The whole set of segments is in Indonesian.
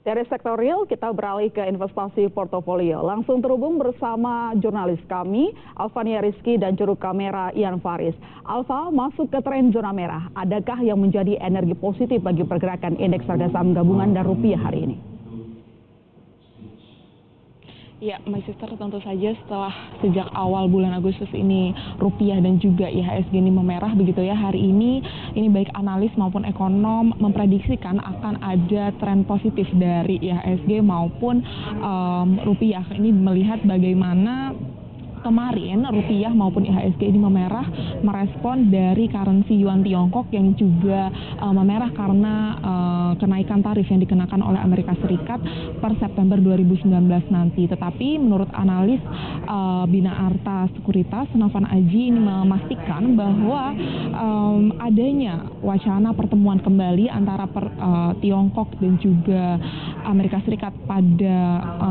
Dari sektor real, kita beralih ke investasi portofolio. Langsung terhubung bersama jurnalis kami, Alfania Rizky dan juru kamera Ian Faris. Alfa, masuk ke tren zona merah. Adakah yang menjadi energi positif bagi pergerakan indeks harga saham gabungan dan rupiah hari ini? Ya, My Sister, tentu saja setelah sejak awal bulan Agustus ini rupiah dan juga IHSG ini memerah begitu ya, hari ini baik analis maupun ekonom memprediksikan akan ada tren positif dari IHSG maupun rupiah. Ini melihat bagaimana kemarin rupiah maupun IHSG ini memerah merespon dari currency yuan Tiongkok yang juga memerah karena kenaikan tarif yang dikenakan oleh Amerika Serikat per September 2019 nanti. Tetapi menurut analis Bina Arta Sekuritas, Novan Aji ini memastikan bahwa adanya wacana pertemuan kembali antara Tiongkok dan juga Amerika Serikat pada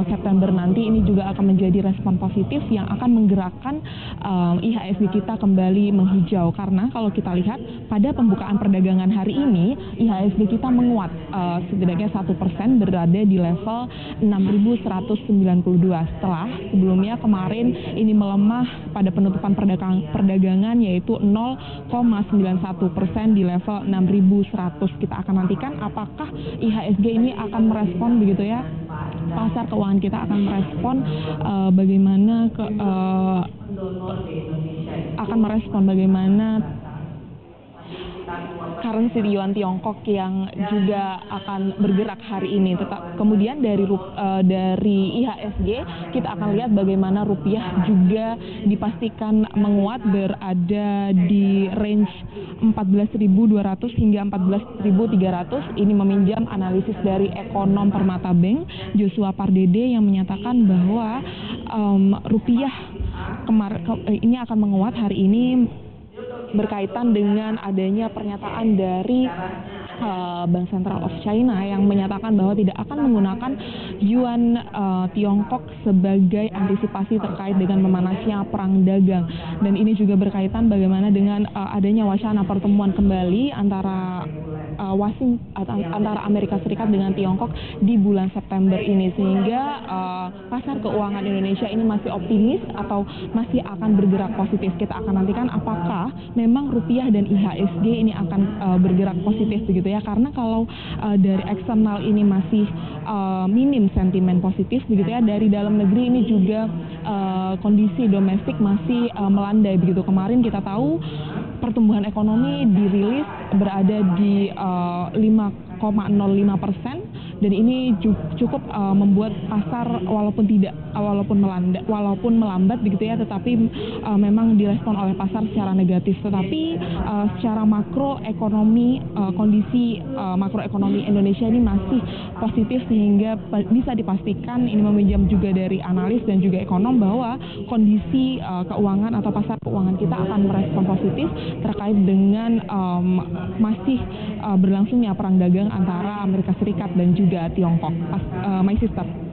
September nanti ini juga akan menjadi respon positif yang akan menggerakkan IHSG kita kembali menghijau, karena kalau kita lihat pada pembukaan perdagangan hari ini IHSG kita menguat setidaknya 1% berada di level 6.192 setelah sebelumnya kemarin ini melemah pada penutupan perdagangan yaitu 0,91% di level 6.100. Kita akan nantikan apakah IHSG ini akan merespon begitu ya, pasar keuangan kita akan merespon bagaimana currency yuan Tiongkok yang juga akan bergerak hari ini. Kemudian dari IHSG kita akan lihat bagaimana rupiah juga dipastikan menguat berada di range 14.200 hingga 14.300. Ini meminjam analisis dari ekonom Permata Bank Joshua Pardede yang menyatakan bahwa rupiah ini akan menguat hari ini berkaitan dengan adanya pernyataan dari Bank Sentral of China yang menyatakan bahwa tidak akan menggunakan yuan Tiongkok sebagai antisipasi terkait dengan memanasnya perang dagang. Dan ini juga berkaitan bagaimana dengan adanya wacana pertemuan kembali antara antara Amerika Serikat dengan Tiongkok di bulan September ini, sehingga pasar keuangan Indonesia ini masih optimis atau masih akan bergerak positif. Kita akan nantikan apakah memang rupiah dan IHSG ini akan bergerak positif begitu ya, karena kalau dari eksternal ini masih minim sentimen positif begitu ya, dari dalam negeri ini juga kondisi domestik masih melandai begitu. Kemarin kita tahu pertumbuhan ekonomi dirilis berada di 5,05% dan ini cukup membuat pasar walaupun melambat begitu ya, tetapi memang direspon oleh pasar secara negatif. Tetapi secara makroekonomi, kondisi makroekonomi Indonesia ini masih positif, sehingga bisa dipastikan ini meminjam juga dari analis dan juga ekonom bahwa kondisi keuangan atau pasar keuangan kita akan merespon positif terkait dengan masih berlangsungnya perang dagang antara Amerika Serikat dan juga Tiongkok. My Sister.